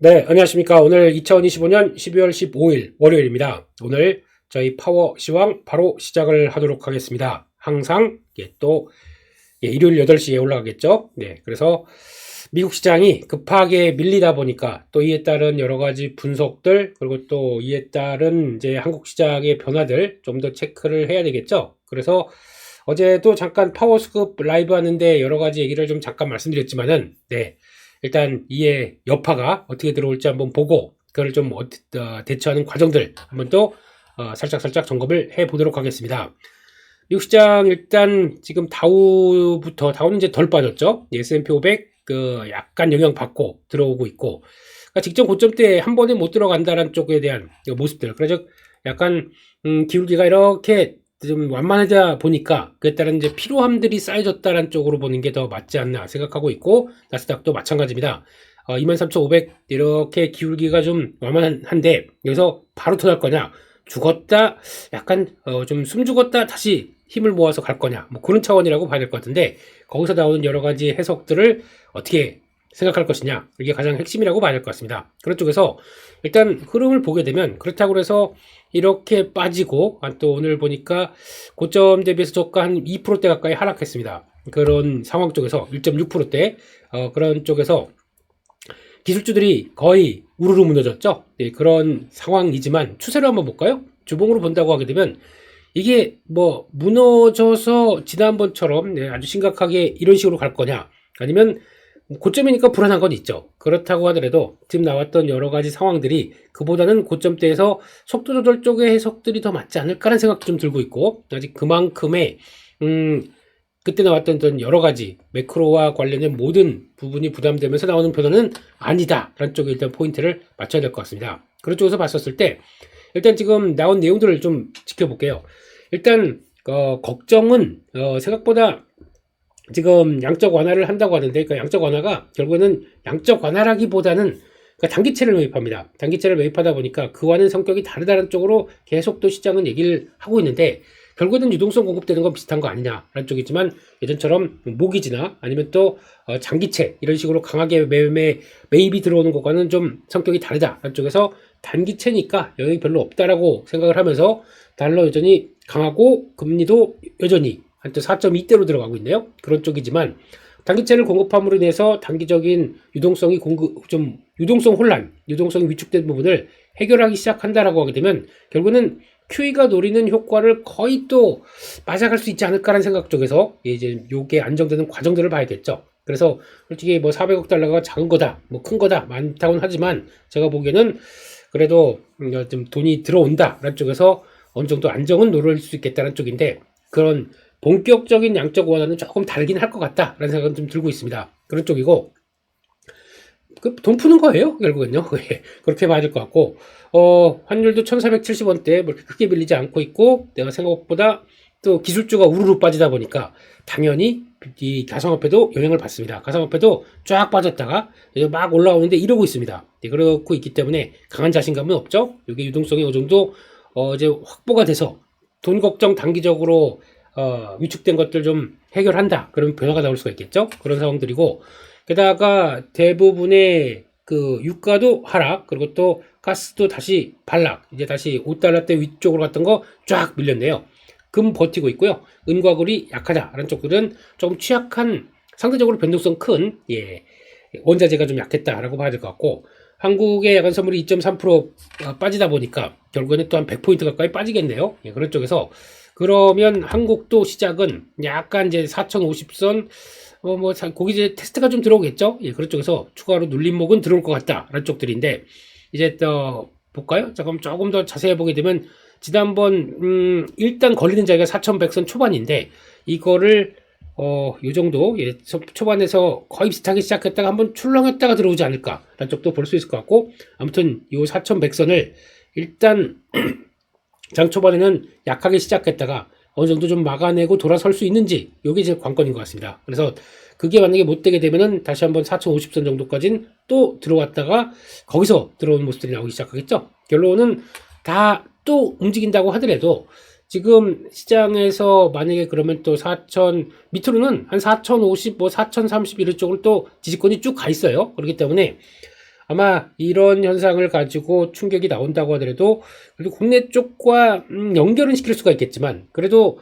네, 안녕하십니까. 오늘 2025년 12월 15일 월요일입니다. 오늘 저희 파워 시황 바로 시작을 하도록 하겠습니다. 항상 또 일요일 8시에 올라가겠죠. 네, 그래서 미국 시장이 급하게 밀리다 보니까 또 이에 따른 여러 가지 분석들, 그리고 또 이에 따른 이제 한국 시장의 변화들 좀 더 체크를 해야 되겠죠. 그래서 어제도 잠깐 파워스쿱 라이브 하는데 여러 가지 얘기를 좀 잠깐 말씀드렸지만은, 네, 일단 이에 여파가 어떻게 들어올지 한번 보고 그걸 좀 대처하는 과정들 한번 또 살짝 점검을 해 보도록 하겠습니다. 미국 시장 일단 지금 다우는 이제 덜 빠졌죠. S&P 500 약간 영향 받고 들어오고 있고, 그러니까 직전 고점대에 한 번에 못 들어간다는 쪽에 대한 모습들. 그래서 약간 기울기가 이렇게 좀 완만하다 보니까 그에 따른 이제 피로함들이 쌓여졌다는 쪽으로 보는 게 더 맞지 않나 생각하고 있고, 나스닥도 마찬가지입니다. 23,500 이렇게 기울기가 좀 완만한데 여기서 바로 터날 거냐, 죽었다 약간 좀 숨 죽었다 다시 힘을 모아서 갈 거냐, 뭐 그런 차원이라고 봐야 될 것 같은데, 거기서 나오는 여러 가지 해석들을 어떻게 생각할 것이냐, 이게 가장 핵심이라고 봐야 될 것 같습니다. 그런 쪽에서 일단 흐름을 보게 되면, 그렇다고 해서 이렇게 빠지고, 또 오늘 보니까 고점 대비해서 저가 한 2%대 가까이 하락했습니다. 그런 상황 쪽에서 1.6%대 그런 쪽에서 기술주들이 거의 우르르 무너졌죠. 네, 그런 상황이지만 추세를 한번 볼까요? 주봉으로 본다고 하게 되면 이게 뭐 무너져서 지난번처럼 아주 심각하게 이런 식으로 갈 거냐, 아니면 고점이니까 불안한 건 있죠. 그렇다고 하더라도 지금 나왔던 여러 가지 상황들이 그보다는 고점대에서 속도 조절 쪽의 해석들이 더 맞지 않을까라는 생각도 좀 들고 있고, 아직 그만큼의 그때 나왔던 여러 가지 매크로와 관련된 모든 부분이 부담되면서 나오는 변화는 아니다 라는 쪽에 일단 포인트를 맞춰야 될 것 같습니다. 그런 쪽에서 봤었을 때 일단 지금 나온 내용들을 좀 지켜볼게요. 일단 걱정은 생각보다 지금 양적 완화를 한다고 하는데, 그 양적 완화가 결국에는 양적 완화라기보다는 단기채를 매입합니다. 단기채를 매입하다 보니까 그와는 성격이 다르다는 쪽으로 계속 또 시장은 얘기를 하고 있는데, 결국에는 유동성 공급되는 건 비슷한 거 아니냐라는 쪽이지만, 예전처럼 모기지나 아니면 또 장기채 이런 식으로 강하게 매입이 들어오는 것과는 좀 성격이 다르다라는 쪽에서 단기채니까 영향이 별로 없다라고 생각을 하면서 달러 여전히 강하고 금리도 여전히 한 4.2대로 들어가고 있네요. 그런 쪽이지만 단기채를 공급함으로 인해서 단기적인 유동성이 유동성 혼란, 유동성이 위축된 부분을 해결하기 시작한다라고 하게 되면 결국은 QE가 노리는 효과를 거의 또 맞아갈 수 있지 않을까라는 생각 쪽에서 이제 요게 안정되는 과정들을 봐야겠죠. 그래서 솔직히 뭐 400억 달러가 작은 거다, 뭐 큰 거다, 많다고는 하지만 제가 보기에는 그래도 좀 돈이 들어온다라는 쪽에서 어느 정도 안정은 노릴 수 있겠다는 쪽인데, 그런 본격적인 양적 완화는 조금 다르긴 할 것 같다라는 생각은 좀 들고 있습니다. 그런 쪽이고, 돈 푸는 거예요, 결국은요. 그렇게 봐야 될 것 같고, 환율도 1470원대 뭐 크게 밀리지 않고 있고, 내가 생각보다 또 기술주가 우르르 빠지다 보니까 당연히 이 가상화폐도 영향을 받습니다. 가상화폐도 쫙 빠졌다가 이제 막 올라오는데 이러고 있습니다. 네, 그렇고 있기 때문에 강한 자신감은 없죠. 이게 유동성이 어느 정도 이제 확보가 돼서 돈 걱정 단기적으로 위축된 것들 좀 해결한다, 그러면 변화가 나올 수가 있겠죠. 그런 상황들이고, 게다가 대부분의 그 유가도 하락, 그리고 또 가스도 다시 반락, 이제 다시 5달러대 위쪽으로 갔던 거 쫙 밀렸네요. 금 버티고 있고요. 은과 금이 약하다라는 쪽들은 좀 취약한, 상대적으로 변동성 큰 원자재가 좀 약했다라고 봐야 될 것 같고, 한국의 야간 선물이 2.3% 빠지다 보니까 결국에는 또 한 100포인트 가까이 빠지겠네요. 그런 쪽에서 그러면 한국도 시작은 약간 이제 4050선 거기 이제 테스트가 좀 들어오겠죠. 그런 쪽에서 추가로 눌림목은 들어올 것 같다라는 쪽들인데, 이제 또 볼까요? 조금 더 자세히 보게 되면 지난번 일단 걸리는 자리가 4100선 초반인데, 이거를 요 정도 초반에서 거의 비슷하게 시작했다가 한번 출렁했다가 들어오지 않을까라는 쪽도 볼 수 있을 것 같고, 아무튼 요 4100선을 일단 장 초반에는 약하게 시작했다가 어느 정도 좀 막아내고 돌아설 수 있는지, 요게 제일 관건인 것 같습니다. 그래서 그게 만약에 못 되게 되면은 다시 한번 4050선 정도까지는 또 들어왔다가 거기서 들어오는 모습들이 나오기 시작하겠죠. 결론은 다 또 움직인다고 하더라도 지금 시장에서 만약에 그러면 또 4000 밑으로는 한 4050, 뭐 4030 이런 쪽으로 또 지지권이 쭉 가 있어요. 그렇기 때문에 아마 이런 현상을 가지고 충격이 나온다고 하더라도 그래도 국내 쪽과 연결은 시킬 수가 있겠지만 그래도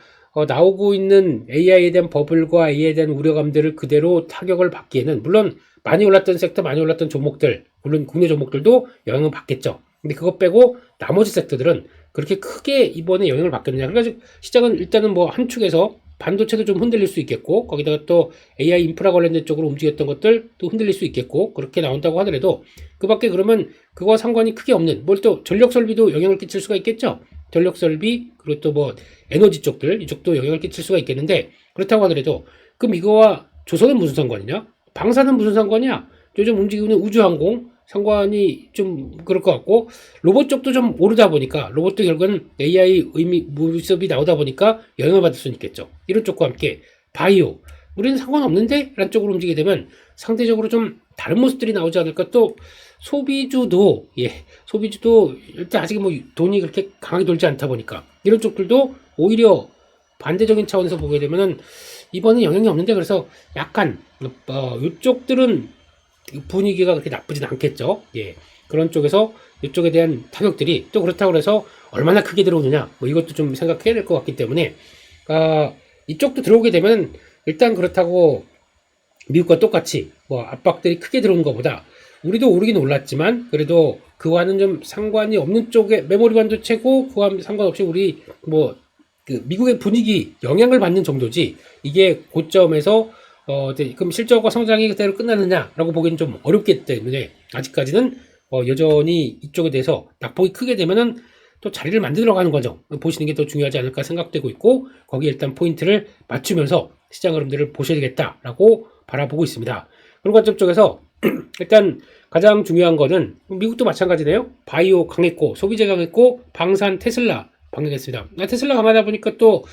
나오고 있는 AI에 대한 버블과 AI에 대한 우려감들을 그대로 타격을 받기에는 물론 많이 올랐던 섹터, 많이 올랐던 종목들, 물론 국내 종목들도 영향을 받겠죠. 근데 그것 빼고 나머지 섹터들은 그렇게 크게 이번에 영향을 받겠느냐. 그러니까 시장은 일단은 뭐 한 축에서 반도체도 좀 흔들릴 수 있겠고 거기다가 또 AI 인프라 관련된 쪽으로 움직였던 것들 또 흔들릴 수 있겠고 그렇게 나온다고 하더라도 그 밖에 그러면 그거와 상관이 크게 없는 뭘 또 전력 설비도 영향을 끼칠 수가 있겠죠. 전력 설비 그리고 또 뭐 에너지 쪽들 이쪽도 영향을 끼칠 수가 있겠는데 그렇다고 하더라도 그럼 이거와 조선은 무슨 상관이냐? 방사는 무슨 상관이야? 요즘 움직이고 있는 우주항공 상관이 좀 그럴 것 같고 로봇 쪽도 좀 오르다 보니까 로봇도 결국은 AI 의미 모습이 나오다 보니까 영향을 받을 수는 있겠죠. 이런 쪽과 함께 바이오 우리는 상관없는데? 라는 쪽으로 움직이게 되면 상대적으로 좀 다른 모습들이 나오지 않을까. 또 소비주도 소비주도 일단 아직 뭐 돈이 그렇게 강하게 돌지 않다 보니까 이런 쪽들도 오히려 반대적인 차원에서 보게 되면은 이번엔 영향이 없는데 그래서 약간 이쪽들은 분위기가 그렇게 나쁘진 않겠죠. 그런 쪽에서 이쪽에 대한 타격들이 또 그렇다고 해서 얼마나 크게 들어오느냐 뭐 이것도 좀 생각해야 될 것 같기 때문에 이쪽도 들어오게 되면 일단 그렇다고 미국과 똑같이 뭐 압박들이 크게 들어오는 것보다 우리도 오르긴 올랐지만 그래도 그와는 좀 상관이 없는 쪽에 메모리 반도체고 그와 상관없이 우리 뭐 그 미국의 분위기 영향을 받는 정도지 이게 고점에서 그럼 실적과 성장이 그대로 끝나느냐라고 보기는 좀 어렵기 때문에 아직까지는 여전히 이쪽에 대해서 낙폭이 크게 되면은 또 자리를 만들어 가는 과정 보시는 게 더 중요하지 않을까 생각되고 있고 거기에 일단 포인트를 맞추면서 시장 흐름들을 보셔야 되겠다라고 바라보고 있습니다. 그런 관점 쪽에서 일단 가장 중요한 거는 미국도 마찬가지네요. 바이오 강했고 소비재 강했고 방산 테슬라 방영했습니다. 테슬라 강하다 보니까 또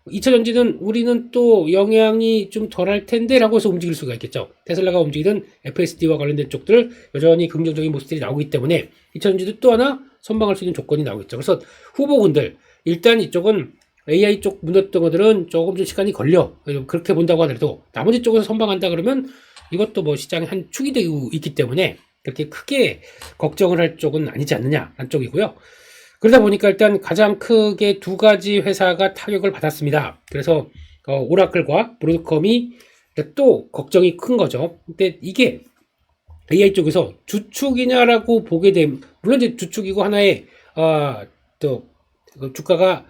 2차 전지는 우리는 또 영향이 좀 덜할 텐데 라고 해서 움직일 수가 있겠죠. 테슬라가 움직이던 FSD와 관련된 쪽들 여전히 긍정적인 모습들이 나오기 때문에 2차 전지도 또 하나 선방할 수 있는 조건이 나오겠죠. 그래서 후보군들 일단 이쪽은 AI 쪽 문었던 것들은 조금 좀 시간이 걸려 그렇게 본다고 하더라도 나머지 쪽에서 선방한다 그러면 이것도 뭐 시장의 한 축이 되고 있기 때문에 그렇게 크게 걱정을 할 쪽은 아니지 않느냐라는 쪽이고요. 그러다 보니까 일단 가장 크게 두 가지 회사가 타격을 받았습니다. 그래서 오라클과 브로드컴이 또 걱정이 큰 거죠. 근데 이게 AI 쪽에서 주축이냐라고 보게 되면 물론 이제 주축이고 하나의 또 주가가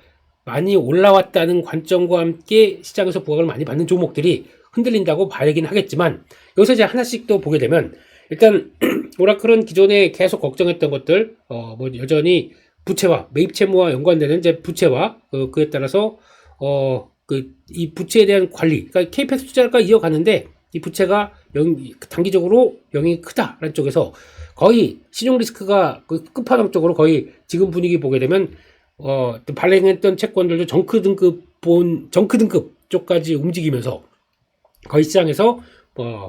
많이 올라왔다는 관점과 함께 시장에서 부각을 많이 받는 종목들이 흔들린다고 봐야긴 하겠지만 여기서 이제 하나씩 또 보게 되면 일단 오라클은 기존에 계속 걱정했던 것들 뭐 여전히 부채와 매입 채무와 연관되는 이제 부채와 그에 따라서 이 부채에 대한 관리, 그러니까 KPX 투자가 이어가는데 이 부채가 단기적으로 영향이 크다라는 쪽에서 거의 신용 리스크가 그 끝판왕 쪽으로 거의 지금 분위기 보게 되면 발행했던 채권들도 정크 등급 쪽까지 움직이면서 거의 시장에서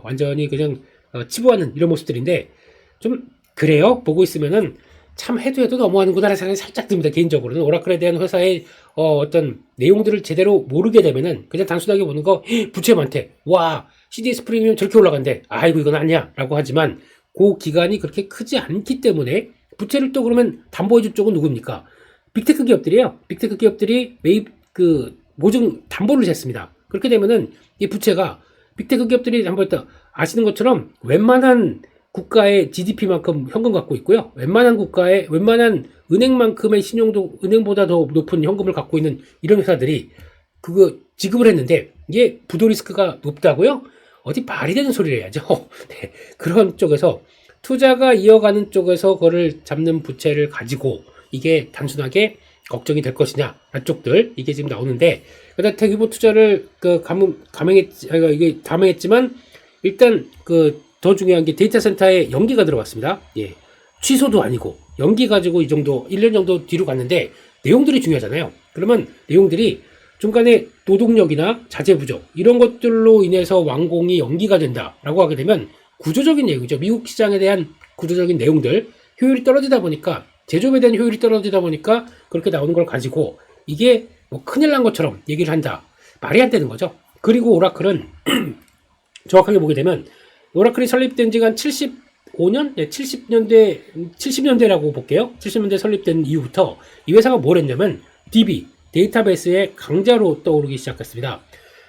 완전히 그냥 치부하는 이런 모습들인데 좀 그래요. 보고 있으면은 참 해도 너무하는구나라는 생각이 살짝 듭니다. 개인적으로는 오라클에 대한 회사의 어떤 내용들을 제대로 모르게 되면은 그냥 단순하게 보는 거 부채 많대. 와 CDS 프리미엄 저렇게 올라간대. 아이고 이건 아니야 라고 하지만 그 기간이 그렇게 크지 않기 때문에 부채를 또 그러면 담보해줄 쪽은 누굽니까? 빅테크 기업들이에요. 빅테크 기업들이 매입 보증 담보를 jes습니다. 그렇게 되면은 이 부채가 빅테크 기업들이 담보했다 아시는 것처럼 웬만한 국가의 GDP만큼 현금 갖고 있고요. 웬만한 은행만큼의 신용도 은행보다 더 높은 현금을 갖고 있는 이런 회사들이 그거 지급을 했는데 이게 부도 리스크가 높다고요? 어디 말이 되는 소리를 해야죠. 네, 그런 쪽에서 투자가 이어가는 쪽에서 그거를 잡는 부채를 가지고 이게 단순하게 걱정이 될 것이냐 라는 쪽들 이게 지금 나오는데 그다음 대규모 투자를 감행했지만 일단 더 중요한 게 데이터 센터에 연기가 들어갔습니다. 취소도 아니고 연기 가지고 이 정도 1년 정도 뒤로 갔는데 내용들이 중요하잖아요. 그러면 내용들이 중간에 노동력이나 자재 부족 이런 것들로 인해서 완공이 연기가 된다라고 하게 되면 구조적인 내용이죠. 미국 시장에 대한 구조적인 내용들 효율이 떨어지다 보니까 제조업에 대한 효율이 떨어지다 보니까 그렇게 나오는 걸 가지고 이게 뭐 큰일 난 것처럼 얘기를 한다. 말이 안 되는 거죠. 그리고 오라클은 정확하게 보게 되면 오라클이 설립된 지가 한 75년? 네, 70년대라고 볼게요. 70년대 설립된 이후부터 이 회사가 뭘 했냐면 DB, 데이터베이스의 강자로 떠오르기 시작했습니다.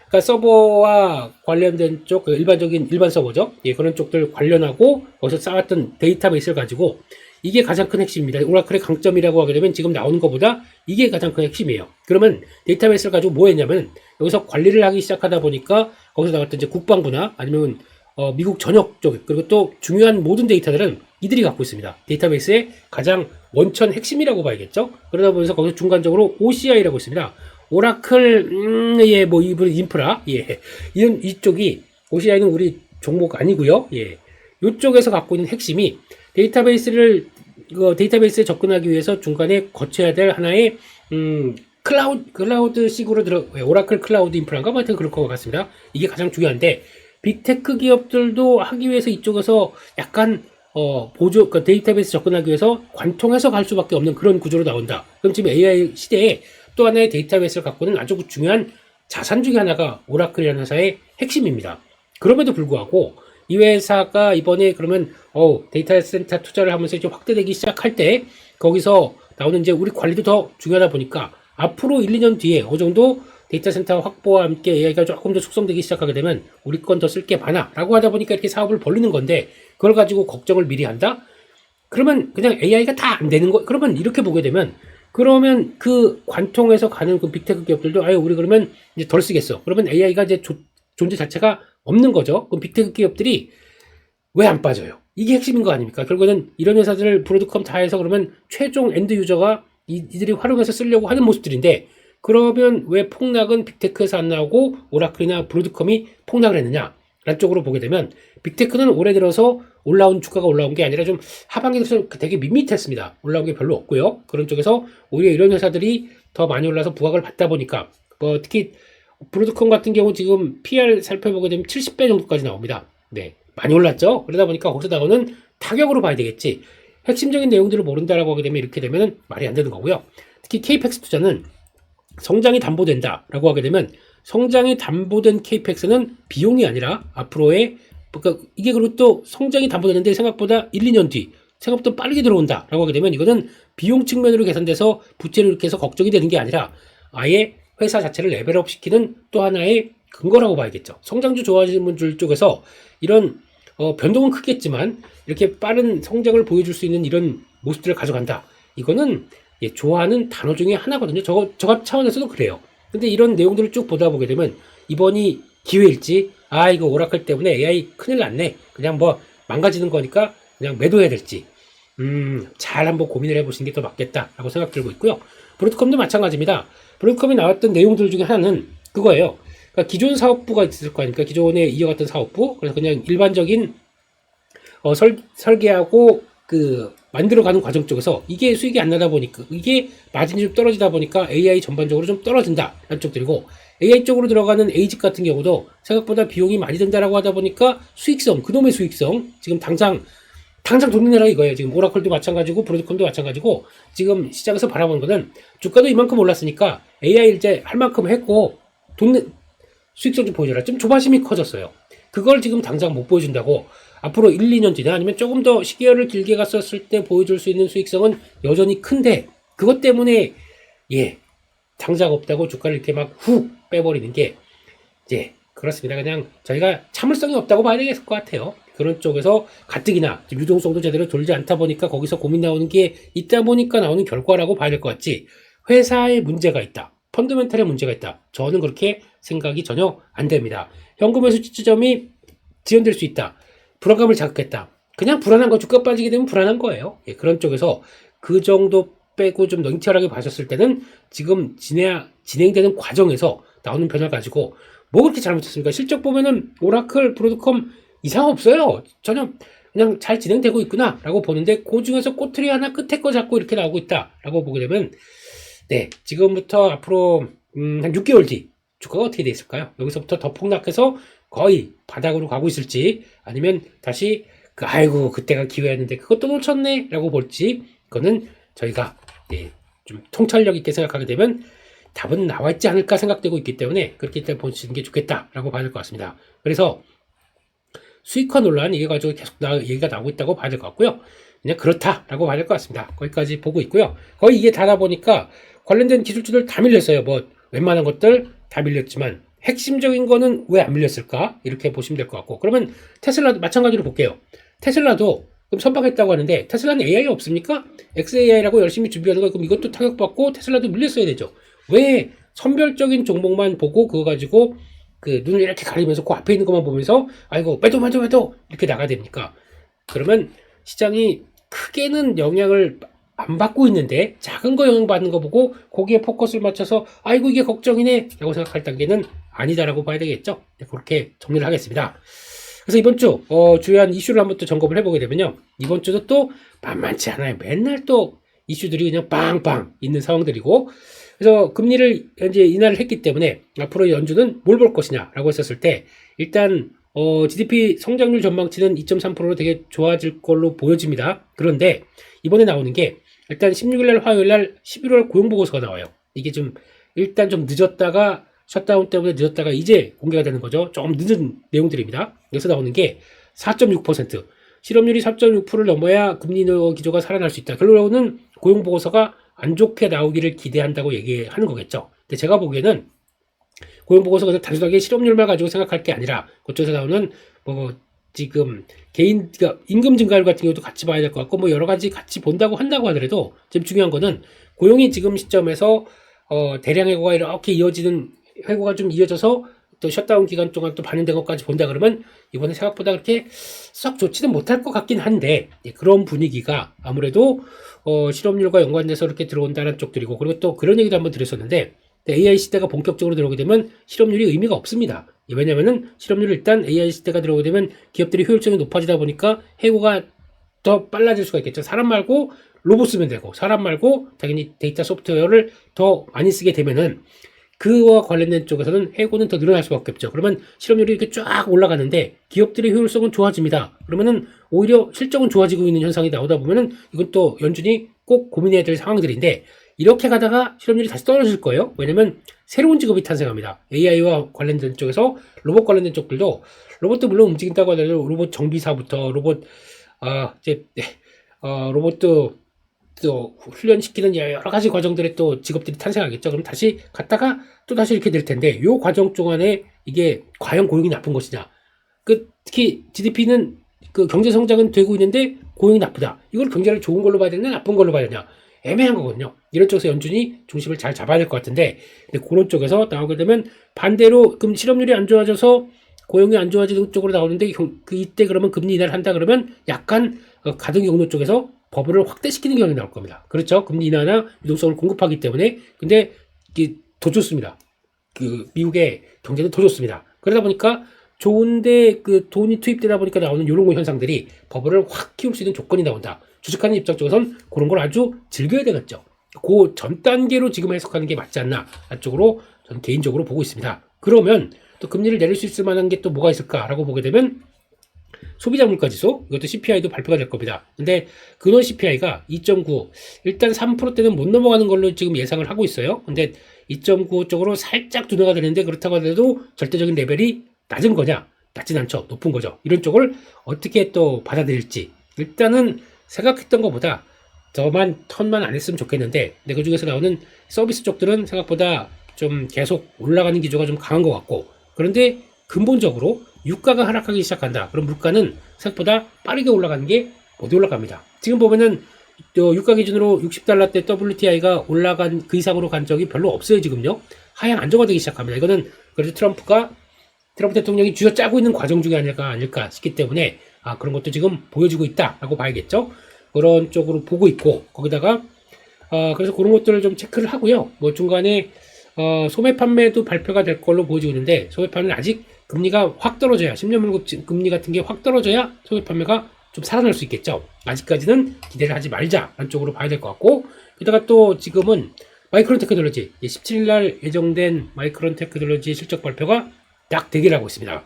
그러니까 서버와 관련된 쪽, 일반 서버죠. 예, 그런 쪽들 관련하고 거기서 쌓았던 데이터베이스를 가지고 이게 가장 큰 핵심입니다. 오라클의 강점이라고 하게 되면 지금 나오는 것보다 이게 가장 큰 핵심이에요. 그러면 데이터베이스를 가지고 뭐 했냐면 여기서 관리를 하기 시작하다 보니까 거기서 나왔던 이제 국방부나 아니면 미국 전역 쪽, 그리고 또 중요한 모든 데이터들은 이들이 갖고 있습니다. 데이터베이스의 가장 원천 핵심이라고 봐야겠죠. 그러다 보면서 거기서 중간적으로 OCI라고 있습니다. 오라클, 예, 뭐 이분 인프라, 예, 이쪽이 OCI는 우리 종목 아니고요. 예, 이쪽에서 갖고 있는 핵심이 데이터베이스에 접근하기 위해서 중간에 거쳐야 될 하나의 클라우드식으로 오라클 클라우드 인프라인가 뭐 하여튼 그럴 것 같습니다. 이게 가장 중요한데 빅테크 기업들도 하기 위해서 이쪽에서 약간 그러니까 데이터베이스 접근하기 위해서 관통해서 갈 수밖에 없는 그런 구조로 나온다. 그럼 지금 AI 시대에 또 하나의 데이터베이스를 갖고 있는 아주 중요한 자산 중에 하나가 오라클이라는 회사의 핵심입니다. 그럼에도 불구하고 이 회사가 이번에 그러면 데이터 센터 투자를 하면서 이제 확대되기 시작할 때 거기서 나오는 이제 우리 관리도 더 중요하다 보니까 앞으로 1, 2년 뒤에 어느 정도 데이터 센터 확보와 함께 AI가 조금 더 숙성되기 시작하게 되면 우리 건 더 쓸 게 많아 라고 하다 보니까 이렇게 사업을 벌리는 건데 그걸 가지고 걱정을 미리 한다? 그러면 그냥 AI가 다 안 되는 거, 그러면 이렇게 보게 되면 그러면 그 관통해서 가는 그 빅테크 기업들도 우리 그러면 이제 덜 쓰겠어. 그러면 AI가 이제 존재 자체가 없는 거죠. 그럼 빅테크 기업들이 왜 안 빠져요? 이게 핵심인 거 아닙니까? 결국에는 이런 회사들을 브로드컴 다 해서 그러면 최종 엔드 유저가 이들이 활용해서 쓰려고 하는 모습들인데 그러면 왜 폭락은 빅테크에서 안 나오고 오라클이나 브로드컴이 폭락을 했느냐? 라는 쪽으로 보게 되면 빅테크는 올해 들어서 주가가 올라온 게 아니라 좀 하반기에서 되게 밋밋했습니다. 올라온 게 별로 없고요. 그런 쪽에서 오히려 이런 회사들이 더 많이 올라서 부각을 받다 보니까 특히 브로드컴 같은 경우 지금 PR 살펴보게 되면 70배 정도까지 나옵니다. 네, 많이 올랐죠. 그러다 보니까 거기서 나오는 타격으로 봐야 되겠지. 핵심적인 내용들을 모른다라고 하게 되면 이렇게 되면 말이 안 되는 거고요. 특히 KPX 투자는 성장이 담보된다라고 하게 되면 성장이 담보된 KPX는 비용이 아니라 앞으로의 그러니까 이게 그리고 또 성장이 담보되는데 생각보다 1, 2년 뒤 생각보다 빠르게 들어온다라고 하게 되면 이거는 비용 측면으로 계산돼서 부채를 이렇게 해서 걱정이 되는 게 아니라 아예 회사 자체를 레벨업 시키는 또 하나의 근거라고 봐야겠죠. 성장주 좋아하시는 분들 쪽에서 이런 변동은 크겠지만 이렇게 빠른 성장을 보여줄 수 있는 이런 모습들을 가져간다. 이거는 좋아하는 단어 중에 하나거든요. 저 차원에서도 그래요. 근데 이런 내용들을 쭉 보다 보게 되면 이번이 기회일지 이거 오라클 때문에 AI 큰일 났네. 그냥 뭐 망가지는 거니까 그냥 매도해야 될지 잘 한번 고민을 해보시는 게 더 맞겠다라고 생각 들고 있고요. 브로드컴도 마찬가지입니다. 브로드컴이 나왔던 내용들 중에 하나는 그거예요. 그러니까 기존 사업부가 있을 거 아닙니까? 기존에 이어갔던 사업부. 그래서 그냥 일반적인 설계하고 만들어가는 과정 쪽에서 이게 수익이 안 나다 보니까 이게 마진이 좀 떨어지다 보니까 AI 전반적으로 좀 떨어진다라는 쪽들이고 AI 쪽으로 들어가는 에이직 같은 경우도 생각보다 비용이 많이 든다라고 하다 보니까 그놈의 수익성 지금 당장 돈 내라 이거예요. 지금 오라클도 마찬가지고 브로드컴도 마찬가지고 지금 시장에서 바라보는 거는 주가도 이만큼 올랐으니까 AI 이제 할 만큼 했고 수익성 좀 보여줘라. 좀 조바심이 커졌어요. 그걸 지금 당장 못 보여준다고 앞으로 1, 2년 뒤나 아니면 조금 더 시기열을 길게 갔었을 때 보여줄 수 있는 수익성은 여전히 큰데 그것 때문에 당장 없다고 주가를 이렇게 막 훅 빼버리는 게 그렇습니다. 그냥 저희가 참을성이 없다고 봐야 될 것 같아요. 그런 쪽에서 가뜩이나 유동성도 제대로 돌지 않다 보니까 거기서 고민 나오는 게 있다 보니까 나오는 결과라고 봐야 될 것 같지 회사에 문제가 있다. 펀더멘탈에 문제가 있다. 저는 그렇게 생각이 전혀 안 됩니다. 현금 매수 지점이 지연될 수 있다. 불안감을 자극했다. 그냥 불안한 거 주가 빠지게 되면 불안한 거예요. 그런 쪽에서 그 정도 빼고 좀 넉넉하게 봐셨을 때는 지금 진행되는 과정에서 나오는 변화 가지고 뭐 그렇게 잘못했습니까? 실적 보면은 오라클, 브로드컴 이상 없어요. 전혀 그냥 잘 진행되고 있구나 라고 보는데 그 중에서 꼬투리 하나 끝에 거 잡고 이렇게 나오고 있다 라고 보게 되면 지금부터 앞으로 한 6개월 뒤 주가가 어떻게 돼 있을까요? 여기서부터 더 폭락해서 거의 바닥으로 가고 있을지 아니면 다시 그때가 기회였는데 그것도 놓쳤네 라고 볼지 그거는 저희가 좀 통찰력 있게 생각하게 되면 답은 나와 있지 않을까 생각되고 있기 때문에 그렇게 보시는 게 좋겠다라고 봐야 될 것 같습니다. 그래서 수익화 논란 이게 가지고 계속 얘기가 나오고 있다고 봐야 될 것 같고요. 그냥 그렇다라고 봐야 될 것 같습니다. 거기까지 보고 있고요. 거의 이게 다다 보니까 관련된 기술주들 다 밀렸어요. 뭐 웬만한 것들 다 밀렸지만 핵심적인 거는 왜 안 밀렸을까? 이렇게 보시면 될 것 같고, 그러면 테슬라도 마찬가지로 볼게요. 테슬라도 그럼 선박했다고 하는데 테슬라는 AI가 없습니까? XAI라고 열심히 준비하는 거, 그럼 이것도 타격받고 테슬라도 밀렸어야 되죠. 왜 선별적인 종목만 보고 그거 가지고 그 눈을 이렇게 가리면서 그 앞에 있는 것만 보면서 아이고 매도 이렇게 나가야 됩니까? 그러면 시장이 크게는 영향을 안 받고 있는데 작은 거 영향받는 거 보고 거기에 포커스를 맞춰서 아이고 이게 걱정이네 라고 생각할 단계는 아니다라고 봐야 되겠죠. 네, 그렇게 정리를 하겠습니다. 그래서 이번 주 주요한 이슈를 한번 또 점검을 해보게 되면요, 이번 주도 또 만만치 않아요. 맨날 또 이슈들이 그냥 빵빵 있는 상황들이고, 그래서 금리를 이제 인하를 했기 때문에 앞으로 연준은 뭘 볼 것이냐라고 했었을 때, 일단 GDP 성장률 전망치는 2.3%로 되게 좋아질 걸로 보여집니다. 그런데 이번에 나오는 게 일단 16일날 화요일날 11월 고용보고서가 나와요. 이게 좀 일단 좀 늦었다가 셧다운 때문에 늦었다가 이제 공개가 되는 거죠. 조금 늦은 내용들입니다. 여기서 나오는 게 4.6%, 실업률이 3.6%를 넘어야 금리 인하 기조가 살아날 수 있다. 결론은 고용보고서가 안 좋게 나오기를 기대한다고 얘기하는 거겠죠. 근데 제가 보기에는 고용보고서가 단순하게 실업률만 가지고 생각할 게 아니라 그쪽에서 나오는 뭐 지금 개인 그러니까 임금 증가율 같은 경우도 같이 봐야 될 것 같고, 뭐 여러 가지 같이 본다고 한다고 하더라도 지금 중요한 거는 고용이 지금 시점에서 대량 해고가 이렇게 이어지는 해고가 좀 이어져서 또 셧다운 기간 동안 또 반영된 것까지 본다 그러면 이번에 생각보다 그렇게 썩 좋지는 못할 것 같긴 한데, 그런 분위기가 아무래도 실업률과 연관돼서 이렇게 들어온다는 쪽들이고, 그리고 또 그런 얘기도 한번 드렸었는데 AI 시대가 본격적으로 들어오게 되면 실업률이 의미가 없습니다. 왜냐면은 실업률이 일단 AI 시대가 들어오게 되면 기업들이 효율성이 높아지다 보니까 해고가 더 빨라질 수가 있겠죠. 사람 말고 로봇 쓰면 되고, 사람 말고 당연히 데이터 소프트웨어를 더 많이 쓰게 되면은 그와 관련된 쪽에서는 해고는 더 늘어날 수밖에 없죠. 그러면 실업률이 이렇게 쫙 올라가는데 기업들의 효율성은 좋아집니다. 그러면은 오히려 실적은 좋아지고 있는 현상이 나오다 보면은 이건 또 연준이 꼭 고민해야 될 상황들인데, 이렇게 가다가 실업률이 다시 떨어질 거예요. 왜냐면 새로운 직업이 탄생합니다. AI와 관련된 쪽에서 로봇 관련된 쪽들도, 로봇도 물론 움직인다고 하더라도 로봇 정비사부터 로봇도 또 훈련시키는 여러 가지 과정들의 또 직업들이 탄생하겠죠. 그럼 다시 갔다가 또 다시 이렇게 될 텐데, 요 과정 동안에 이게 과연 고용이 나쁜 것이냐. 특히 GDP는 그 경제 성장은 되고 있는데 고용이 나쁘다. 이걸 경제를 좋은 걸로 봐야 되냐, 나쁜 걸로 봐야 되냐. 애매한 거거든요. 이런 쪽에서 연준이 중심을 잘 잡아야 될 것 같은데, 근데 그런 쪽에서 나오게 되면 반대로 그럼 실업률이 안 좋아져서 고용이 안 좋아지는 쪽으로 나오는데, 이때 그러면 금리 인하를 한다 그러면 약간 가등 경로 쪽에서 버블을 확대시키는 경향이 나올 겁니다. 그렇죠? 금리 인하나 유동성을 공급하기 때문에. 근데 이게 더 좋습니다. 그 미국의 경제는 더 좋습니다. 그러다 보니까 좋은데 그 돈이 투입되다 보니까 나오는 이런 현상들이 버블을 확 키울 수 있는 조건이 나온다. 주식하는 입장 쪽에선 그런 걸 아주 즐겨야 되겠죠. 그 전 단계로 지금 해석하는 게 맞지 않나, 쪽으로 저는 개인적으로 보고 있습니다. 그러면 또 금리를 내릴 수 있을 만한 게 또 뭐가 있을까라고 보게 되면 소비자 물가지수, 이것도 CPI도 발표가 될 겁니다. 근데 근원 CPI가 2.9, 일단 3%대는 못 넘어가는 걸로 지금 예상을 하고 있어요. 근데 2.9 쪽으로 살짝 둔화가 되는데, 그렇다고 하더라도 절대적인 레벨이 낮은 거냐? 낮진 않죠. 높은 거죠. 이런 쪽을 어떻게 또 받아들일지, 일단은 생각했던 것보다 턴만 안 했으면 좋겠는데, 근데 그 중에서 나오는 서비스 쪽들은 생각보다 좀 계속 올라가는 기조가 좀 강한 것 같고, 그런데 근본적으로 유가가 하락하기 시작한다. 그럼 물가는 생각보다 빠르게 올라가는 게 못 올라갑니다. 지금 보면은 유가 기준으로 60달러대 WTI가 올라간 그 이상으로 간 적이 별로 없어요. 지금요. 하향 안정화되기 시작합니다. 이거는 그래도 트럼프 대통령이 쥐어짜고 있는 과정 중에 아닐까 싶기 때문에 그런 것도 지금 보여주고 있다라고 봐야겠죠. 그런 쪽으로 보고 있고, 거기다가 그래서 그런 것들을 좀 체크를 하고요. 뭐 중간에 소매 판매도 발표가 될 걸로 보여지고 있는데, 소매 판매는 아직 금리가 확 떨어져야, 10년 물국 금리 같은 게 확 떨어져야 소매 판매가 좀 살아날 수 있겠죠. 아직까지는 기대를 하지 말자 라는 쪽으로 봐야 될 것 같고, 게다가 또 지금은 마이크론 테크놀로지 17일날 예정된 마이크론 테크놀로지 실적 발표가 딱 대기를 하고 있습니다.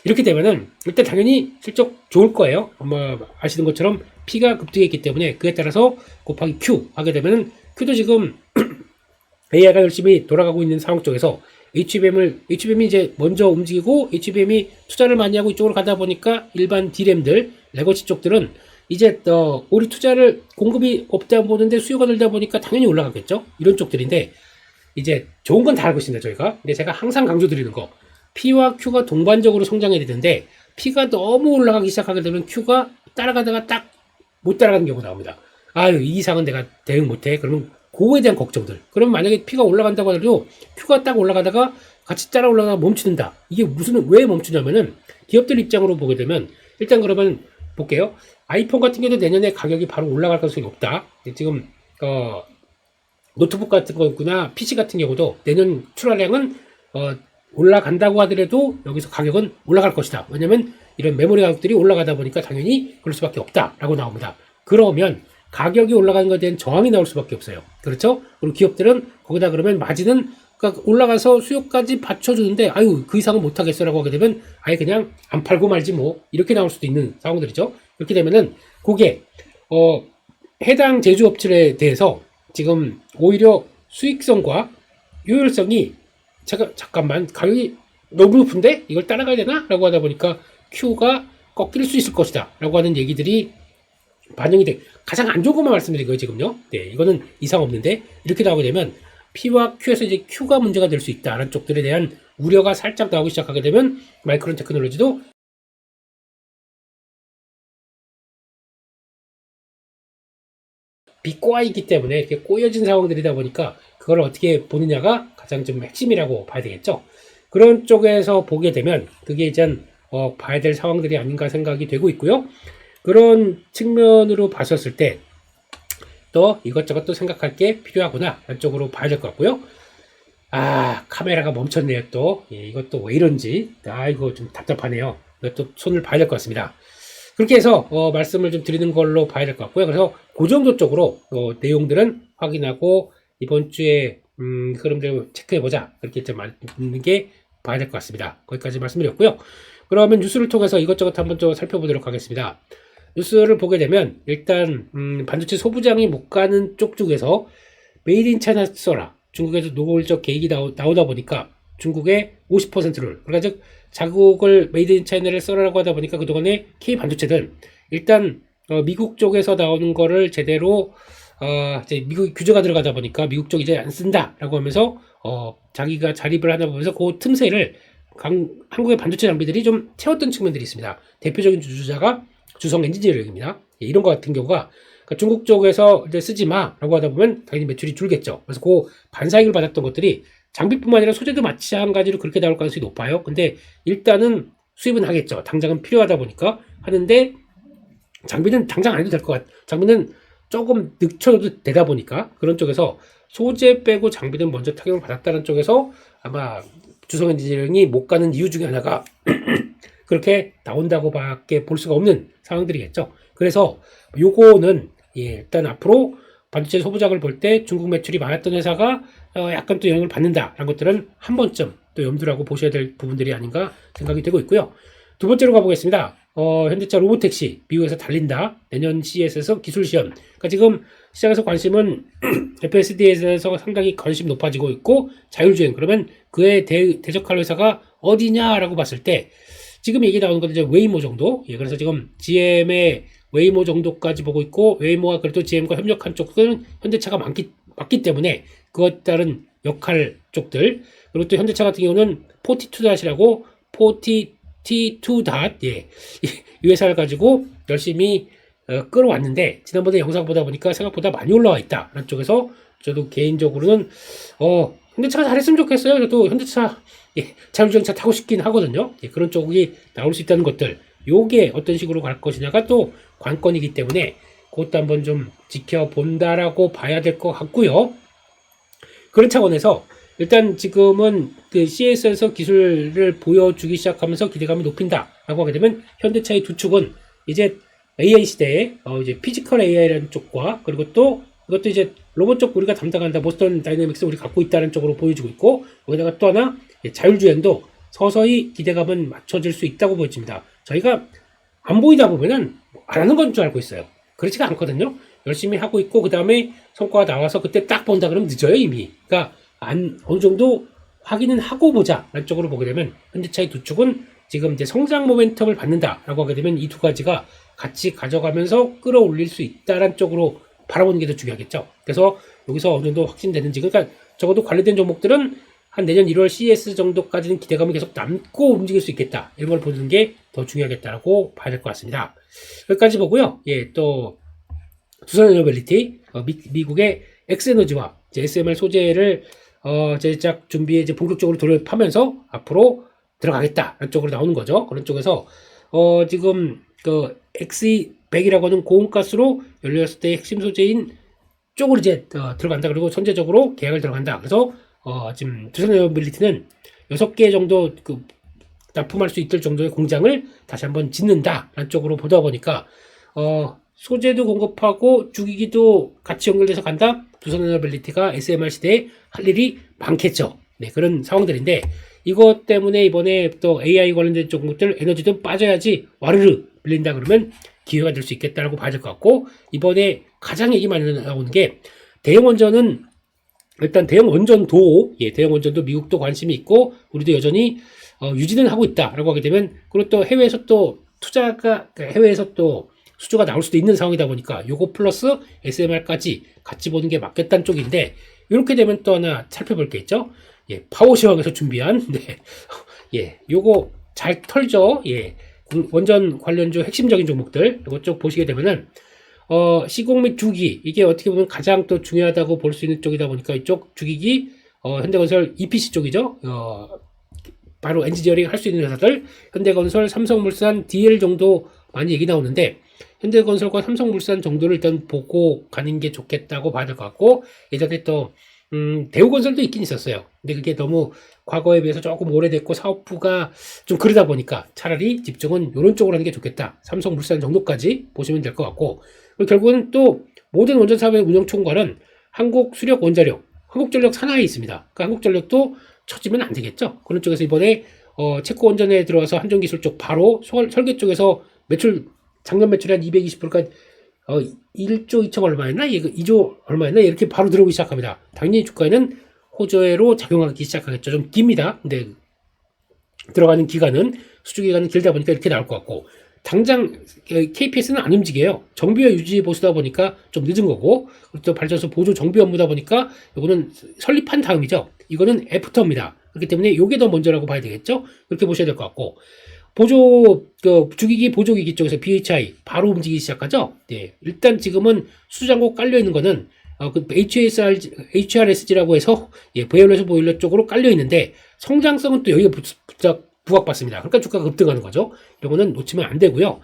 이렇게 되면은 일단 당연히 실적 좋을 거예요. 아마 아시는 것처럼 P가 급등했기 때문에 그에 따라서 곱하기 Q 하게 되면은 Q도 지금 AI가 열심히 돌아가고 있는 상황 쪽에서 HBM이 이제 먼저 움직이고 HBM이 투자를 많이 하고 이쪽으로 가다 보니까 일반 D램들, 레거시 쪽들은 이제 우리 투자를 공급이 없다 보는데 수요가 늘다 보니까 당연히 올라가겠죠. 이런 쪽들인데 이제 좋은 건 다 알고 있습니다, 저희가. 근데 제가 항상 강조드리는 거, P와 Q가 동반적으로 성장해야 되는데 P가 너무 올라가기 시작하게 되면 Q가 따라가다가 딱 못 따라가는 경우가 나옵니다. 아유, 이 이상은 내가 대응 못해. 그러면 그거에 대한 걱정들. 그럼 만약에 P가 올라간다고 하더라도 Q가 딱 올라가다가 같이 따라 올라가다가 멈추는다. 이게 왜 멈추냐면은 기업들 입장으로 보게 되면 일단 그러면 볼게요. 아이폰 같은 경우도 내년에 가격이 바로 올라갈 가능성이 없다. 지금 노트북 같은 거구나 PC 같은 경우도 내년 출하량은 올라간다고 하더라도 여기서 가격은 올라갈 것이다. 왜냐면 이런 메모리 가격들이 올라가다 보니까 당연히 그럴 수밖에 없다라고 나옵니다. 그러면 가격이 올라가는 것에 대한 저항이 나올 수밖에 없어요. 그렇죠? 그리고 기업들은 거기다 그러면 마진은 그러니까 올라가서 수요까지 받쳐주는데 아유 그 이상은 못하겠어라고 하게 되면 아예 그냥 안 팔고 말지 뭐 이렇게 나올 수도 있는 상황들이죠. 그렇게 되면은 그게 해당 제조업체에 대해서 지금 오히려 수익성과 효율성이 잠깐만 가격이 너무 높은데 이걸 따라가야 되나? 라고 하다 보니까 Q가 꺾일 수 있을 것이다 라고 하는 얘기들이 반영이 돼. 가장 안 좋은 것만 말씀드린 거예요 지금요. 네, 이거는 이상 없는데 이렇게 나오게 되면 P와 Q에서 이제 Q가 문제가 될 수 있다라는 쪽들에 대한 우려가 살짝 나오기 시작하게 되면 마이크론 테크놀로지도 비꼬아있기 때문에 이렇게 꼬여진 상황들이다 보니까 그걸 어떻게 보느냐가 가장 좀 핵심이라고 봐야 되겠죠. 그런 쪽에서 보게 되면 그게 이제 봐야 될 상황들이 아닌가 생각이 되고 있고요. 그런 측면으로 봤었을 때 또 이것저것 또 생각할 게 필요하구나 라는 쪽으로 봐야 될 것 같고요. 아 카메라가 멈췄네요 또. 예, 이것도 왜 이런지 이거 좀 답답하네요. 이것도 손을 봐야 될 것 같습니다. 그렇게 해서 말씀을 좀 드리는 걸로 봐야 될 것 같고요. 그래서 그 정도 쪽으로 내용들은 확인하고 이번 주에 흐름들 체크해보자 그렇게 좀 말씀드리는 게 봐야 될 것 같습니다. 거기까지 말씀드렸고요. 그러면 뉴스를 통해서 이것저것 한번 좀 살펴보도록 하겠습니다. 뉴스를 보게 되면 일단 반도체 소부장이 못 가는 쪽 중에서 메이드 인 차이나 써라. 중국에서 노골적 계획이 나오다 보니까 중국의 50%를 그러니까 즉 자국을 메이드 인 차이나를 써라라고 하다 보니까 그동안에 K 반도체들 일단 미국 쪽에서 나오는 거를 제대로 이제 미국 규제가 들어가다 보니까 미국 쪽 이제 안 쓴다라고 하면서 자기가 자립을 하다 보면서 그 틈새를 한국의 반도체 장비들이 좀 채웠던 측면들이 있습니다. 대표적인 주주자가 주성 엔지니어링입니다. 이런 것 같은 경우가 그러니까 중국 쪽에서 이제 쓰지 마라고 하다 보면 당연히 매출이 줄겠죠. 그래서 그 반사익을 받았던 것들이 장비뿐만 아니라 소재도 마찬가지로 그렇게 나올 가능성이 높아요. 근데 일단은 수입은 하겠죠. 당장은 필요하다 보니까 하는데 장비는 당장 안 해도 될 것 같아요. 장비는 조금 늦춰도 되다 보니까 그런 쪽에서 소재 빼고 장비는 먼저 타격을 받았다는 쪽에서 아마 주성 엔지니어링이 못 가는 이유 중에 하나가 그렇게 나온다고 밖에 볼 수가 없는 상황들이겠죠. 그래서 요거는 일단 앞으로 반도체 소부장을 볼 때 중국 매출이 많았던 회사가 약간 또 영향을 받는다라는 것들은 한 번쯤 또 염두를 하고 보셔야 될 부분들이 아닌가 생각이 되고 있고요. 두 번째로 가보겠습니다. 현대차 로보택시 미국에서 달린다. 내년 CES에서 기술 시연. 그러니까 지금 시장에서 관심은 FSD에 대해서 상당히 관심 높아지고 있고 자율주행. 그러면 그에 대적할 회사가 어디냐라고 봤을 때 지금 얘기 나오는 건 이제 웨이모 정도. 그래서 지금 GM의 웨이모 정도까지 보고 있고 웨이모가 그래도 GM과 협력한 쪽은 현대차가 많기 때문에 그것 따른 역할 쪽들. 그리고 또 현대차 같은 경우는 42닷이라고 42닷 이 회사를 가지고 열심히 끌어왔는데 지난번에 영상 보다 보니까 생각보다 많이 올라와 있다. 라는 쪽에서 저도 개인적으로는 현대차가 잘했으면 좋겠어요. 저도 현대차 자율주행차 타고 싶긴 하거든요. 그런 쪽이 나올 수 있다는 것들 요게 어떤 식으로 갈 것이냐가 또 관건이기 때문에 그것도 한번 좀 지켜본다라고 봐야 될 것 같고요. 그런 차원에서 일단 지금은 그 CES에서 기술을 보여주기 시작하면서 기대감이 높인다라고 하게 되면 현대차의 두 축은 이제 AI 시대에 이제 피지컬 AI라는 쪽과 그리고 또 이것도 이제 로봇 쪽 우리가 담당한다 보스턴 다이내믹스 우리 갖고 있다는 쪽으로 보여주고 있고 거기다가 또 하나 자율주행도 서서히 기대감은 맞춰질 수 있다고 보여집니다. 저희가 안 보이다 보면은 안 하는 건 줄 알고 있어요. 그렇지가 않거든요. 열심히 하고 있고 그 다음에 성과가 나와서 그때 딱 본다 그러면 늦어요 이미. 그러니까 어느 정도 확인은 하고 보자라는 쪽으로 보게 되면 현대차의 두 축은 지금 이제 성장 모멘텀을 받는다라고 하게 되면 이 두 가지가 같이 가져가면서 끌어올릴 수 있다라는 쪽으로 바라보는 게 더 중요하겠죠. 그래서 여기서 어느 정도 확신되는지, 그러니까 적어도 관련된 종목들은 한 내년 1월 CES 정도까지는 기대감이 계속 남고 움직일 수 있겠다, 이런 걸 보는 게 더 중요하겠다라고 봐야 될 것 같습니다. 여기까지 보고요. 예, 또 두산에너빌리티, 미국의 엑스에너지와 SMR 소재를 제작 준비에 이제 본격적으로 돌입하면서 앞으로 들어가겠다라는 쪽으로 나오는 거죠. 그런 쪽에서 지금 그 XE100이라고 하는 고온가스로 연료였을 때 핵심 소재인 쪽으로 이제 들어간다. 그리고 선제적으로 계약을 들어간다. 그래서 지금 두산에너빌리티는 6개 정도 납품할 수 있을 정도의 공장을 다시 한번 짓는다라는 쪽으로 보다 보니까 소재도 공급하고 주기기도 같이 연결돼서 간다. 두산에너빌리티가 SMR 시대에 할 일이 많겠죠. 네, 그런 상황들인데, 이것 때문에 이번에 또 AI 관련된 종목들 에너지 좀 빠져야지 와르르 밀린다 그러면 기회가 될 수 있겠다라고 봐야 될 것 같고, 이번에 가장 얘기 많이 나오는 게 대형 원전은 일단 대형 원전도 미국도 관심이 있고 우리도 여전히 유지는 하고 있다라고 하게 되면, 그리고 또 해외에서 또 투자가 해외에서 또 수주가 나올 수도 있는 상황이다 보니까 요거 플러스 SMR까지 같이 보는 게 맞겠다는 쪽인데, 이렇게 되면 또 하나 살펴볼 게 있죠. 예, 파워시황에서 준비한 요거 잘 털죠. 예, 원전 관련주 핵심적인 종목들 이것 쪽 보시게 되면은 시공 및 주기, 이게 어떻게 보면 가장 또 중요하다고 볼 수 있는 쪽이다 보니까 이쪽 주기기 현대건설 EPC 쪽이죠. 바로 엔지니어링 할 수 있는 회사들, 현대건설, 삼성물산, DL 정도 많이 얘기 나오는데, 현대건설과 삼성물산 정도를 일단 보고 가는 게 좋겠다고 봐야 될 것 같고, 예전에 또 대우건설도 있긴 있었어요. 근데 그게 너무 과거에 비해서 조금 오래됐고 사업부가 좀 그러다 보니까 차라리 집중은 이런 쪽으로 하는 게 좋겠다. 삼성물산 정도까지 보시면 될 것 같고, 그리고 결국은 또 모든 원전사업의 운영총괄은 한국수력원자력, 한국전력 산하에 있습니다. 그러니까 한국전력도 처지면 안 되겠죠. 그런 쪽에서 이번에 체코 원전에 들어와서 한전기술 쪽 바로 설계 쪽에서 작년 매출이 한 220%까지 1조 2천 얼마였나? 2조 얼마였나? 이렇게 바로 들어오기 시작합니다. 당연히 주가에는 호조회로 작용하기 시작하겠죠. 좀 깁니다. 근데 들어가는 기간은, 수주 기간은 길다 보니까 이렇게 나올 것 같고, 당장 KPS는 안 움직여요. 정비와 유지 보수다 보니까 좀 늦은 거고, 그리고 또 발전소 보조 정비 업무다 보니까 이거는 설립한 다음이죠. 이거는 애프터입니다. 그렇기 때문에 이게 더 먼저라고 봐야 되겠죠. 그렇게 보셔야 될 것 같고, 주기기 보조기기 쪽에서 BHI 바로 움직이기 시작하죠. 네, 일단 지금은 수장고 깔려 있는 거는 HRSG라고 해서 바이올레이션 보일러 쪽으로 깔려 있는데, 성장성은 또 여기가 부각받습니다. 그러니까 주가가 급등하는 거죠. 이거는 놓치면 안 되고요.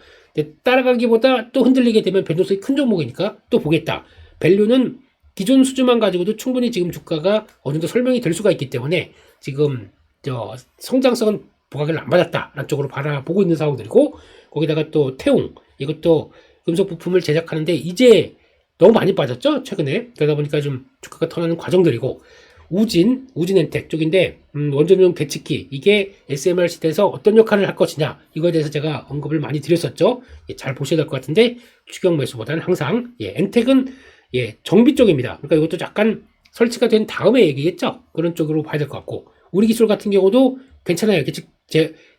따라가기보다 또 흔들리게 되면 변동성이 큰 종목이니까 또 보겠다. 밸류는 기존 수주만 가지고도 충분히 지금 주가가 어느 정도 설명이 될 수가 있기 때문에 지금 성장성은 부각을 안 받았다라는 쪽으로 바라보고 있는 상황들이고, 거기다가 또 태웅, 이것도 금속 부품을 제작하는데 이제 너무 많이 빠졌죠, 최근에. 그러다 보니까 좀 주가가 턴하는 과정들이고, 우진엔텍 쪽인데 원전용 계측기, 이게 SMR 시대에서 어떤 역할을 할 것이냐, 이거에 대해서 제가 언급을 많이 드렸었죠. 잘 보셔야 될 것 같은데, 추경 매수보다는 항상 엔텍은 정비 쪽입니다. 그러니까 이것도 약간 설치가 된 다음에 얘기겠죠. 그런 쪽으로 봐야 될 것 같고, 우리 기술 같은 경우도 괜찮아요.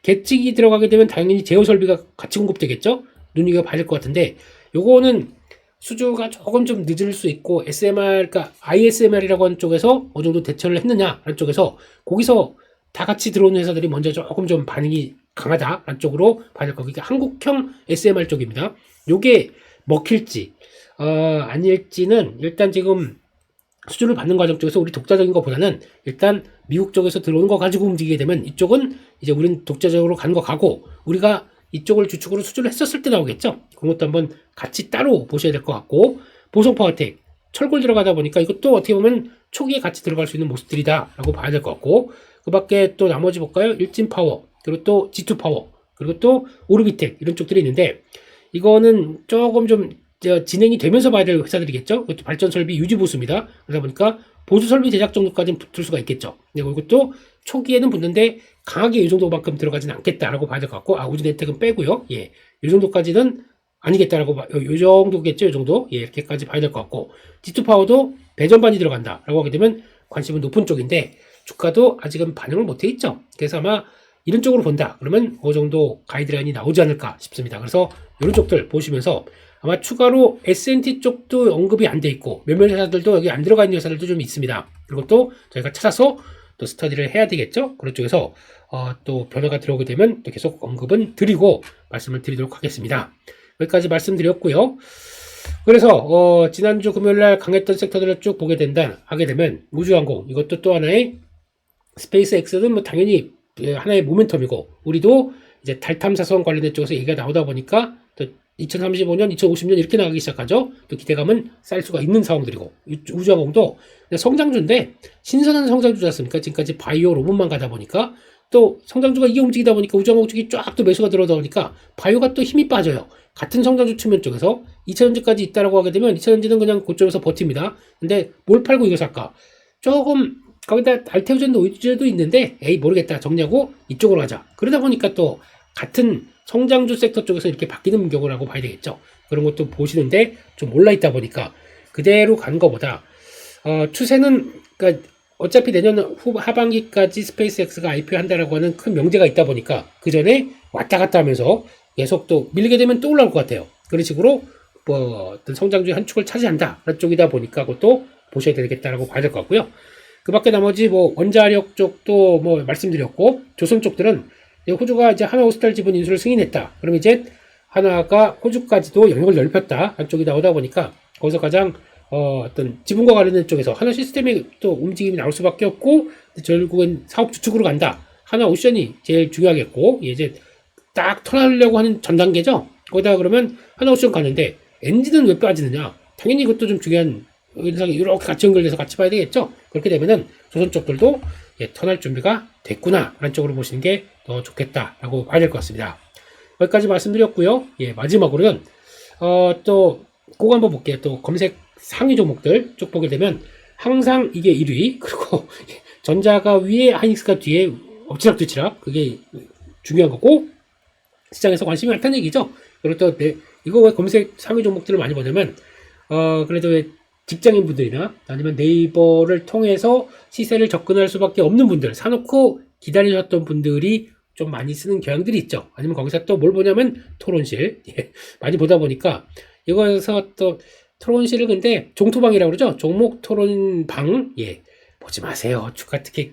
계측이 들어가게 되면 당연히 제어 설비가 같이 공급되겠죠. 눈여겨봐야 될 것 같은데, 요거는 수주가 조금 좀 늦을 수 있고, SMR, 그러니까 ISMR이라고 하는 쪽에서 어느 정도 대처를 했느냐 하는 쪽에서, 거기서 다 같이 들어오는 회사들이 먼저 조금 좀 반응이 강하다라는 쪽으로 봐야 될 거고, 그러니까 한국형 SMR 쪽입니다. 요게 먹힐지 아닐지는 일단 지금 수주를 받는 과정 쪽에서 우리 독자적인 것보다는 일단 미국 쪽에서 들어오는 거 가지고 움직이게 되면, 이쪽은 이제 우리는 독자적으로 가는 거 가고, 우리가 이쪽을 주축으로 수주를 했었을 때 나오겠죠. 그것도 한번 같이 따로 보셔야 될 것 같고, 보성파워텍 철골 들어가다 보니까 이것도 어떻게 보면 초기에 같이 들어갈 수 있는 모습들이다 라고 봐야 될 것 같고, 그 밖에 또 나머지 볼까요? 일진파워, 그리고 또 G2파워, 그리고 또 오르비텍, 이런 쪽들이 있는데, 이거는 조금 좀 진행이 되면서 봐야 될 회사들이겠죠. 이것도 발전 설비 유지 보수입니다. 그러다 보니까 보수 설비 제작 정도까지는 붙을 수가 있겠죠. 이것도 초기에는 붙는데 강하게 이 정도만큼 들어가지는 않겠다라고 봐야 될 것 같고, 우진혜택은 빼고요. 이 정도까지는 아니겠다라고 이 정도겠죠. 이 정도. 이렇게까지 봐야 될 것 같고, G2파워도 배전반이 들어간다라고 하게 되면 관심은 높은 쪽인데, 주가도 아직은 반영을 못해 있죠. 그래서 아마 이런 쪽으로 본다. 그러면 어느 정도 가이드라인이 나오지 않을까 싶습니다. 그래서 이런 쪽들 보시면서 아마 추가로 S&T 쪽도 언급이 안 돼 있고 몇몇 회사들도 여기 안 들어가 있는 회사들도 좀 있습니다. 그리고 또 저희가 찾아서 또 스터디를 해야 되겠죠. 그런 쪽에서 또 변화가 들어오게 되면 또 계속 언급은 드리고 말씀을 드리도록 하겠습니다. 여기까지 말씀드렸고요. 그래서 지난주 금요일날 강했던 섹터들을 쭉 보게 된다 하게 되면 우주항공 이것도 또 하나의 스페이스X는 뭐 당연히 하나의 모멘텀이고 우리도 이제 달 탐사선 관련된 쪽에서 얘기가 나오다 보니까 또 2035년, 2050년 이렇게 나가기 시작하죠. 또 기대감은 쌓일 수가 있는 상황들이고 우주항공도 성장주인데 신선한 성장주지 않습니까? 지금까지 바이오 로봇만 가다 보니까 또 성장주가 이게 움직이다 보니까 우주항공 쪽이 쫙 또 매수가 들어오다 보니까 바이오가 또 힘이 빠져요. 같은 성장주 측면 쪽에서 2000년대까지 있다라고 하게 되면 2000년대는 그냥 고점에서 버팁니다. 근데 뭘 팔고 이거 살까? 조금 거기다 알테오젠도 오이즈도 있는데 에이 모르겠다 정리하고 이쪽으로 가자. 그러다 보니까 또 같은 성장주 섹터 쪽에서 이렇게 바뀌는 경우라고 봐야 되겠죠. 그런 것도 보시는데 좀 올라있다 보니까 그대로 간 거보다 추세는 그러니까 어차피 내년 하반기까지 스페이스X가 IPO 한다라고 하는 큰 명제가 있다 보니까 그 전에 왔다 갔다 하면서 계속 또 밀리게 되면 또 올라올 것 같아요. 그런 식으로 뭐 어떤 성장주의 한 축을 차지한다 그런 쪽이다 보니까 그것도 보셔야 되겠다라고 봐야 될 것 같고요. 그 밖에 나머지 뭐 원자력 쪽도 뭐 말씀드렸고 조선 쪽들은 호주가 이제 하나오스탈 지분 인수를 승인했다. 그럼 이제 하나가 호주까지도 영역을 넓혔다. 한쪽이 나오다 보니까 거기서 가장 어떤 지분과 관련된 쪽에서 하나 시스템의 또 움직임이 나올 수밖에 없고 결국은 사업 주축으로 간다. 하나 오션이 제일 중요하겠고 이제 딱 턴하려고 하는 전 단계죠. 거기다가 그러면 하나 오션 가는데 엔진은 왜 빠지느냐? 당연히 이것도 좀 중요한 현상이 이렇게 같이 연결돼서 같이 봐야 되겠죠. 그렇게 되면은 조선 쪽들도 턴할 준비가 됐구나 라는 쪽으로 보시는 게 더 좋겠다라고 봐야 될 것 같습니다. 여기까지 말씀드렸고요. 마지막으로는 또 그거 한번 볼게요. 또 검색 상위 종목들 쭉 보게 되면 항상 이게 1위 그리고 전자가 위에 하이닉스가 뒤에 엎치락뒤치락 그게 중요한 거고 시장에서 관심이 많다는 얘기죠. 그리고 또 이거 왜 검색 상위 종목들을 많이 보냐면 그래도 왜 직장인분들이나 아니면 네이버를 통해서 시세를 접근할 수밖에 없는 분들 사놓고 기다리셨던 분들이 좀 많이 쓰는 경향들이 있죠. 아니면 거기서 또 뭘 보냐면 토론실 많이 보다 보니까 이거에서 또 토론실을 근데 종토방이라고 그러죠. 종목 토론방 보지 마세요. 특히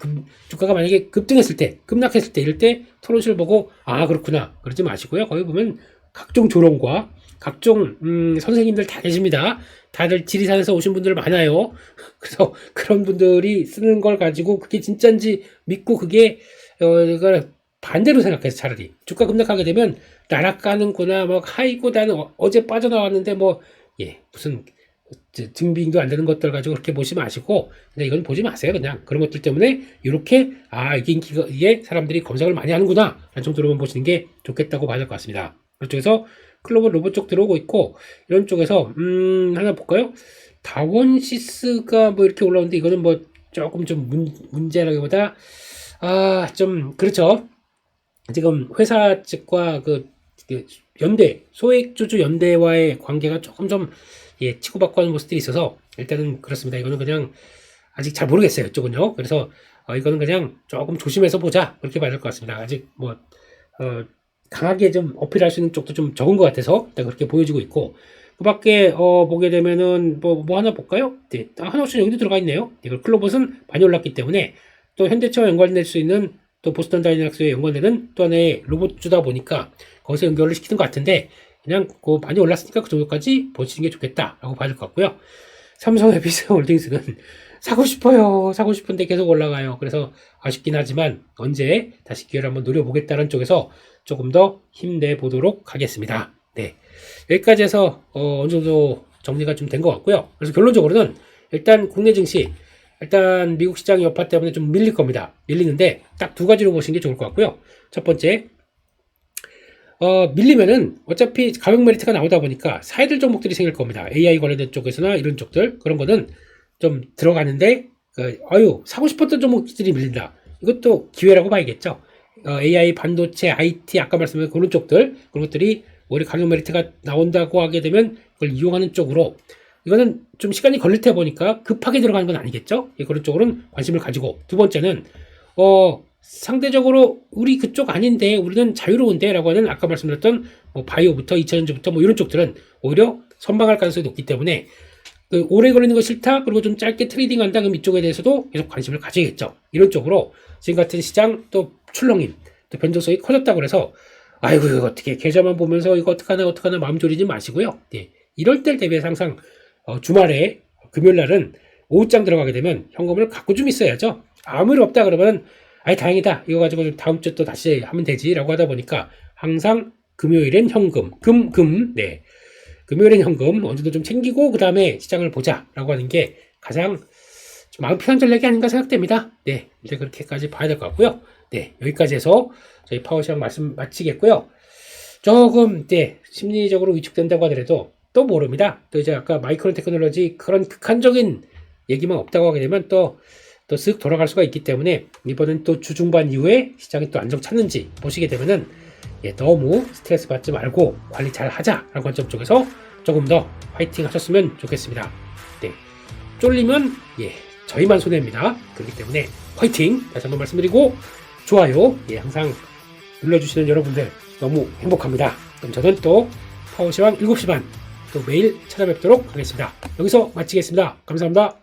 주가가 만약에 급등했을 때 급락했을 때 이럴 때 토론실 보고 아 그렇구나 그러지 마시고요. 거기 보면 각종 조론과 각종 선생님들 다 계십니다. 다들 지리산에서 오신 분들 많아요. 그래서 그런 분들이 쓰는 걸 가지고 그게 진짜인지 믿고 그게 이걸 반대로 생각해서 차라리 주가 급락하게 되면 날아가는구나 뭐 하이고 나는 어제 빠져나왔는데 뭐 무슨 증빙도 안 되는 것들 가지고 그렇게 보지 마시고 그냥 이건 보지 마세요. 그냥 그런 것들 때문에 이렇게 이게 사람들이 검색을 많이 하는구나 라는 정도로만 보시는 게 좋겠다고 봐야 될 것 같습니다. 그쪽에서 클로벌 로봇 쪽 들어오고 있고 이런 쪽에서 하나 볼까요? 다원시스가 뭐 이렇게 올라오는데 이거는 뭐 조금 좀 문제라기보다 좀 그렇죠. 지금 회사 측과 그 연대 소액주주 연대와의 관계가 조금 좀 치고받고 하는 모습들이 있어서 일단은 그렇습니다. 이거는 그냥 아직 잘 모르겠어요. 이쪽은요. 그래서 이거는 그냥 조금 조심해서 보자 그렇게 봐야 될 것 같습니다. 아직 뭐 강하게 좀 어필할 수 있는 쪽도 좀 적은 것 같아서 일단 그렇게 보여지고 있고 그 밖에 보게 되면은 뭐 하나 볼까요? 하나 옵션 여기도 들어가 있네요. 이걸 클로봇은 많이 올랐기 때문에 또 현대차와 연관될 수 있는 또 보스턴 다이내믹스에 연관되는 또 하나의 로봇주다 보니까 거기서 연결을 시키는 것 같은데 그냥 많이 올랐으니까 그 정도까지 보시는 게 좋겠다라고 봐야 될 것 같고요. 삼성 에비스홀딩스는 사고 싶은데 계속 올라가요. 그래서 아쉽긴 하지만 언제 다시 기회를 한번 노려보겠다는 쪽에서 조금 더 힘내보도록 하겠습니다. 네, 여기까지 해서 어느 정도 정리가 좀 된 것 같고요. 그래서 결론적으로는 일단 국내 증시 일단 미국 시장 여파 때문에 좀 밀릴 겁니다. 밀리는데 딱 두 가지로 보시는 게 좋을 것 같고요. 첫 번째 밀리면은 어차피 가격 메리트가 나오다 보니까 사이들 종목들이 생길 겁니다. AI 관련된 쪽에서나 이런 쪽들 그런 거는 좀 들어가는데 사고 싶었던 종목들이 밀린다. 이것도 기회라고 봐야겠죠. AI, 반도체, IT 아까 말씀드린 그런 쪽들 그런 것들이 오히려 가격 메리트가 나온다고 하게 되면 그걸 이용하는 쪽으로 이거는 좀 시간이 걸릴 테 보니까 급하게 들어가는 건 아니겠죠? 예, 그런 쪽으로는 관심을 가지고. 두 번째는 상대적으로 우리 그쪽 아닌데 우리는 자유로운데 라고 하는 아까 말씀드렸던 뭐 바이오부터 2차전지부터 뭐 이런 쪽들은 오히려 선방할 가능성이 높기 때문에 그 오래 걸리는 거 싫다, 그리고 좀 짧게 트레이딩 한다, 그럼 이쪽에 대해서도 계속 관심을 가져야겠죠. 이런 쪽으로 지금 같은 시장 또 출렁임, 또 변동성이 커졌다고 그래서 아이고 이거 어떻게 계좌만 보면서 이거 어떡하나 마음 졸이지 마시고요. 예, 이럴 때 대비해서 항상 주말에 금요일 날은 오후장 들어가게 되면 현금을 갖고 좀 있어야죠. 아무 일 없다 그러면 아이 다행이다, 이거 가지고 다음 주 또 다시 하면 되지 라고 하다 보니까 항상 금요일엔 현금, 네, 금요일엔 현금 어느 정도 좀 챙기고 그 다음에 시장을 보자 라고 하는 게 가장 좀 마음 편한 전략이 아닌가 생각됩니다. 네, 이제 그렇게까지 봐야 될 것 같고요. 네, 여기까지 해서 저희 파워시장 말씀 마치겠고요. 조금 심리적으로 위축된다고 하더라도 또 모릅니다. 또 이제 아까 마이크론 테크놀로지 그런 극한적인 얘기만 없다고 하게 되면 또 쓱 돌아갈 수가 있기 때문에 이번엔 또 주중반 이후에 시장이 또 안정 찾는지 보시게 되면은 너무 스트레스 받지 말고 관리 잘 하자라는 관점 쪽에서 조금 더 파이팅 하셨으면 좋겠습니다. 네, 쫄리면 저희만 손해입니다. 그렇기 때문에 화이팅! 다시 한번 말씀드리고 좋아요 항상 눌러주시는 여러분들 너무 행복합니다. 그럼 저는 또 파워시황 7시 반 또 매일 찾아뵙도록 하겠습니다. 여기서 마치겠습니다. 감사합니다.